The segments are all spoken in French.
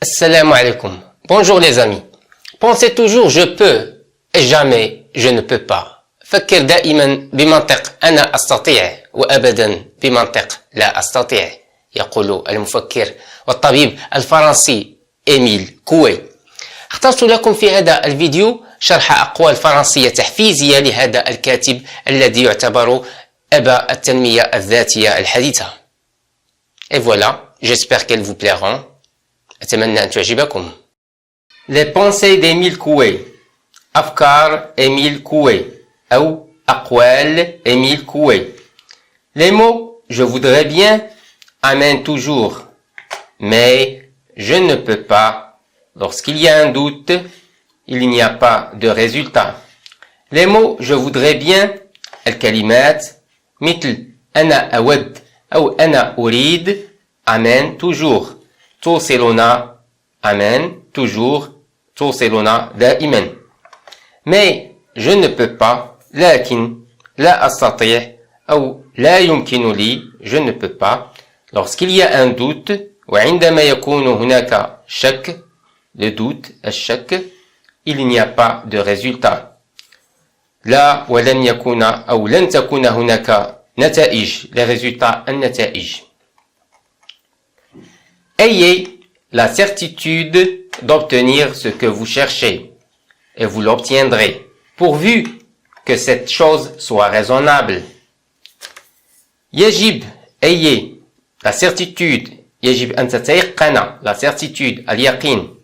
Assalamu alaikum. Bonjour les amis. Pensez toujours je peux et jamais je ne peux pas. فكر دائما بمنطق أنا أستطيع وأبدا بمنطق لا أستطيع. يقول المفكر والطبيب الفرنسي إيميل كوي. اخترت لكم في هذا الفيديو شرح أقوال فرنسية تحفيزية لهذا الكاتب الذي يعتبر أبا التنمية الذاتية الحديثة. Et voilà, j'espère qu'elles vous plairont. أتمنى أن تعجبكم. Les pensées d'Émile Coué. أفكار إيميل كوي أو أقوال إيميل كوي. Les mots je voudrais bien amènent toujours, mais je ne peux pas. Lorsqu'il y a un doute, il n'y a pas de résultat. Les mots je voudrais bien الكلمات مثل أنا أود أو أنا أريد amènent toujours. توصلنا amène toujours توصلنا دائما. Mais je ne peux pas لكن لا أستطيع أو لا يمكن لي je ne peux pas. Lorsqu'il y a un doute وعندما يكون هناك شك le doute الشك il n'y a pas de résultat. لا ولن يكون أو لن تكون هناك نتائج les résultats النتائج. Ayez la certitude d'obtenir ce que vous cherchez et vous l'obtiendrez, pourvu que cette chose soit raisonnable. يجب ayez la certitude يجب أن تتيقن la certitude اليقين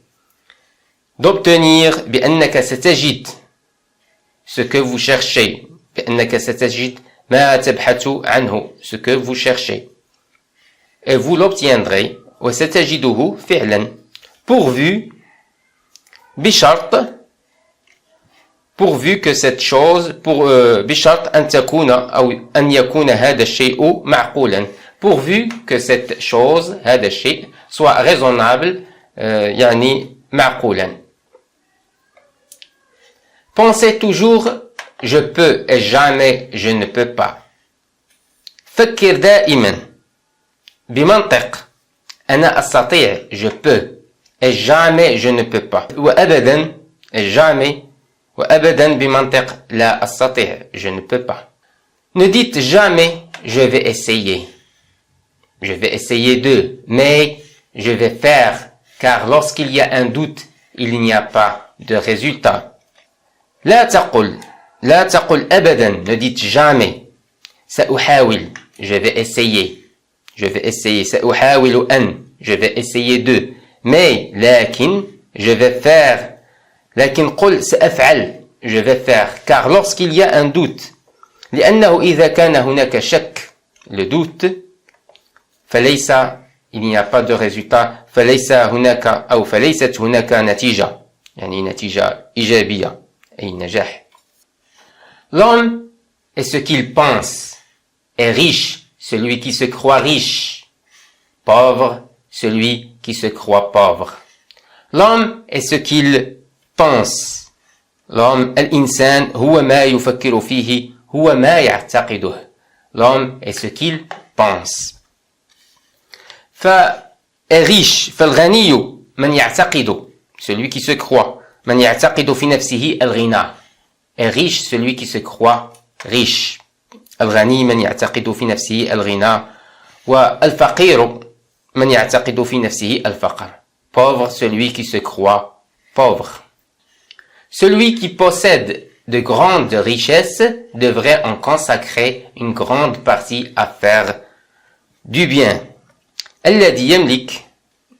d'obtenir بأنك ستجد ce que vous cherchez بأنك ستجد ما تبحث عنه ce que vous cherchez et vous l'obtiendrez وستجده فعلا pourvu بشرط pourvu que cette chose بشرط أن تكون أو أن يكون هذا الشيء معقولا pourvu que cette chose هذا الشيء soit raisonnable يعني معقولا. Pensez toujours je peux et jamais je ne peux pas. فكر دائما بمنطق أنا أستطيع je peux et jamais je ne peux pas وأبدا et jamais وأبدا بمنطق لا أستطيع je ne peux pas. Ne dites jamais je vais essayer de mais je vais faire car lorsqu'il y a un doute il n'y a pas de résultat. لا تقل أبدا ne dites jamais سأحاول je vais essayer سأحاول أن je vais essayer de mais لكن je vais faire لكن قل سأفعل je vais faire car lorsqu'il y a un doute لأنه إذا كان هناك شك le doute فليس il n'y a pas de résultat فليس هناك أو فليست هناك نتيجة يعني نتيجة إيجابية أي نجاح. L'homme est ce qu'il pense est riche celui qui se croit riche, pauvre celui qui se croit pauvre. L'homme est ce qu'il pense. L'homme, الإنسان هو ما يفكر فيه هو ما يعتقده. L'homme est ce qu'il pense. فالريش فالغني من يعتقد celui qui se croit من يعتقد في نفسه الغنى. est riche celui qui se croit riche. الغني من يعتقد في نفسه الغنى والفقير من يعتقد في نفسه الفقر. Pauvre celui qui se croit pauvre. Celui qui possède de grandes richesses devrait en consacrer une grande partie à faire du bien. الذي يملك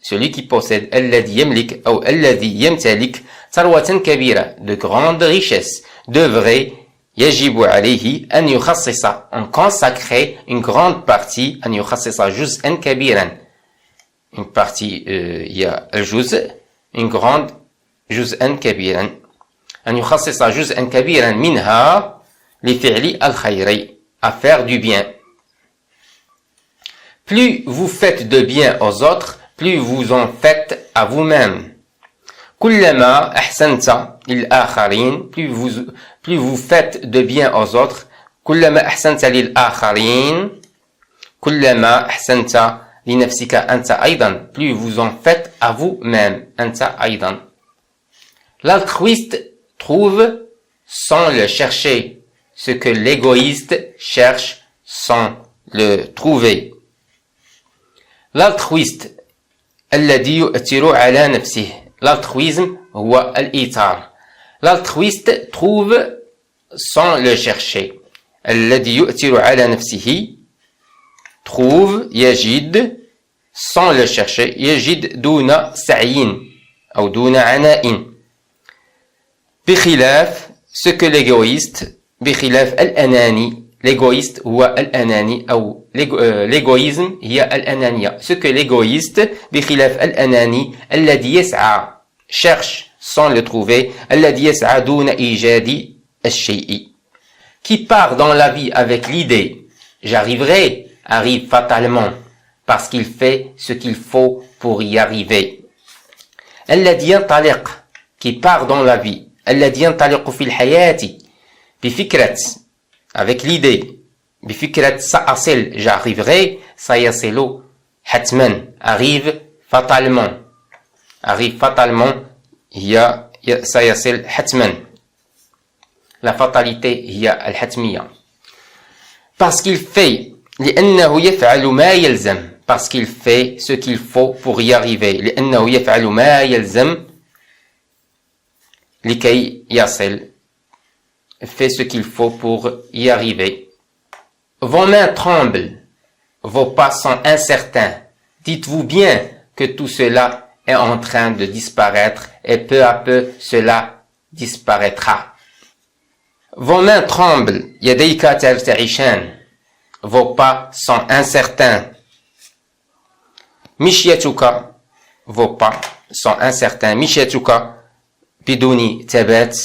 celui qui possède الذي يملك أو الذي يمتلك ثروة كبيرة de grandes richesses devrait يجب عليه أن يخصص en consacrer une grande partie أن يخصص جزءا كبيرا une partie il y a الجزء une grande جزءا كبيرا أن يخصص جزءا كبيرا منها لفعل الخير à faire du bien. Plus vous faites de bien aux autres plus vous en faites à vous-même. كلما أحسنت للآخرين plus vous faites de bien aux autres كلما أحسنت للآخرين كلما أحسنت لنفسك أنت أيضا, plus vous en faites à vous-même, أنت أيضا. L'altruiste trouve sans le chercher ce que l'égoïste cherche sans le trouver. L'altruiste الذي يؤثر على نفسه. L'altruisme هو الإيثار. L'altruiste trouve sans le chercher. الذي يؤثر على نفسه trouve يجد sans le chercher يجد دون سعي أو دون عناء. بخلاف ce que l'égoïste بخلاف الأناني. L'égoïste هو الأناني أو l'égoïsme هي الأنانية. Ce que l'égoïste بخلاف الأناني الذي يسعى cherche sans le trouver الذي يسعى دون إيجاد الشيء. Qui part dans la vie avec l'idée j'arriverai arrive fatalement parce qu'il fait ce qu'il faut pour y arriver. الذي ينطلق qui part dans la vie الذي ينطلق في الحياة بفكرة avec l'idée بفكرة سأصل j'arriverai سيصل حتما arrive fatalement هي سيصل حتما. La fatalité هي الحتمية. Parce qu'il fait لأنه يفعل ما يلزم parce qu'il fait ce qu'il faut pour y arriver لأنه يفعل ما يلزم لكي يصل fait ce qu'il faut pour y arriver. Vos mains tremblent, vos pas sont incertains. Dites-vous bien que tout cela est en train de disparaître et peu à peu cela disparaîtra. Vos mains tremblent, يديك ترتعشان. Vos pas sont incertains. مشيتك, vos pas sont incertains. مشيتك بدون ثبات.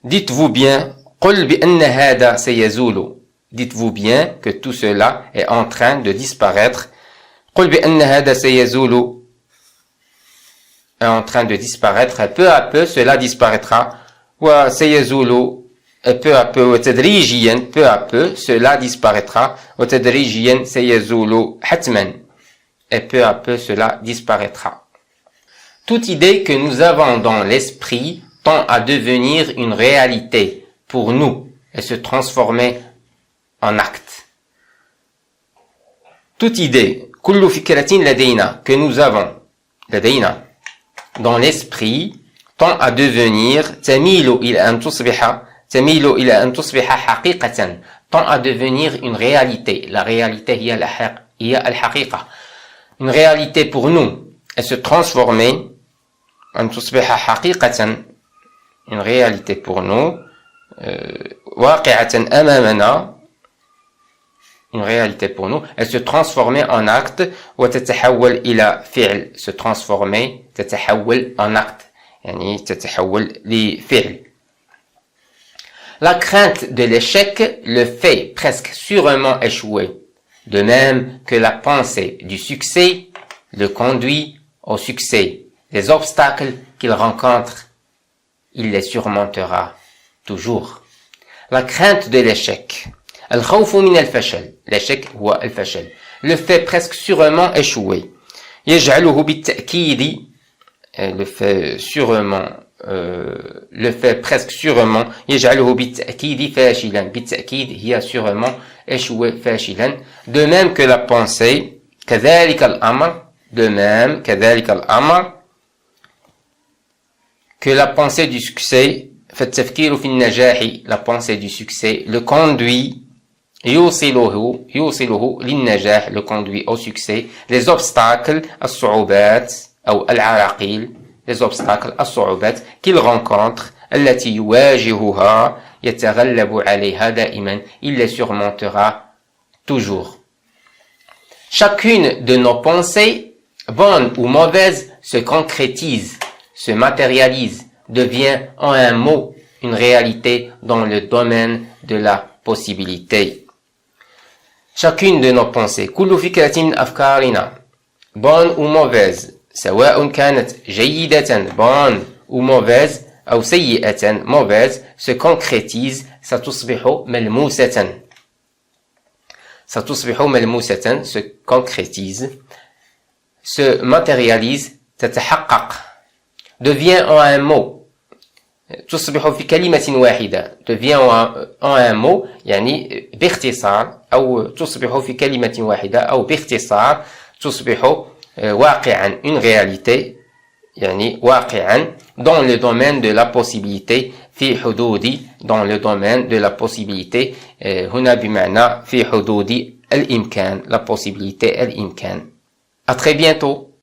Dites-vous bien, قل بأن هذا سيزول. Dites-vous bien que tout cela est en train de disparaître. قل بأن هذا سيزول est en train de disparaître. Peu à peu, cela disparaîtra. وسيزول peu à peu وتدريجيا peu à peu cela disparaîtra. وتدريجيا سيزول حتما et peu à peu cela disparaîtra. Toute idée que nous avons dans l'esprit tend à devenir une réalité pour nous et se transformer en acte. Toute idée, كل فكرة لدينا, que nous avons, لدينا, dans l'esprit, tend à devenir, تميل إلى أن تصبح حقيقة, tend à devenir une réalité. La réalité هي الحقيقة. Une réalité pour nous et se transformer, أن تصبح حقيقة, une réalité pour nous, واقعة أمامنا, une réalité pour nous, elle se transformer en acte, وتتحول إلى فعل, se transformer, تتحول en acte, يعني تتحول لفعل. La crainte de l'échec le fait presque sûrement échouer, de même que la pensée du succès le conduit au succès. Les obstacles qu'il rencontre, il les surmontera toujours. La crainte de l'échec. الخوف من الفشل. L'échec هو الفشل. Le fait presque sûrement échouer. يجعله بالتأكيد. Le fait sûrement. Le fait presque sûrement. يجعله بالتأكيد فاشلا. بالتأكيد هي sûrement échouer فاشلا. De même que la pensée. كذلك الأمر. De même كذلك الأمر. Que la pensée du succès, فالتفكير في النجاح, la pensée du succès, le conduit, يوصله للنجاح, le conduit au succès. Les obstacles, الصعوبات أو العراقيل, les obstacles, الصعوبات qu'il rencontre, التي يواجهها, يتغلب عليها دائما, il les surmontera toujours. Chacune de nos pensées, bonnes ou mauvaises, se concrétise, se matérialise, devient en un mot une réalité dans le domaine de la possibilité. Chacune de nos pensées, كل فكرة من أفكارنا, bonne ou mauvaise, سواء كانت جيدة, bonne ou mauvaise, أو سيئة, mauvaise, se concrétise, ستصبح ملموسة. ستصبح ملموسة se concrétise, se matérialise, تتحقق, devient en un mot, تصبح في كلمة واحدة, devient en un mot, يعني باختصار, أو تصبح في كلمة واحدة, أو باختصار, تصبح واقعا, une réalité, يعني واقعا, dans le domaine de la possibilité, في حدود, dans le domaine de la possibilité, هنا بمعنى في حدود الإمكان, la possibilité, الإمكان. À très bientôt.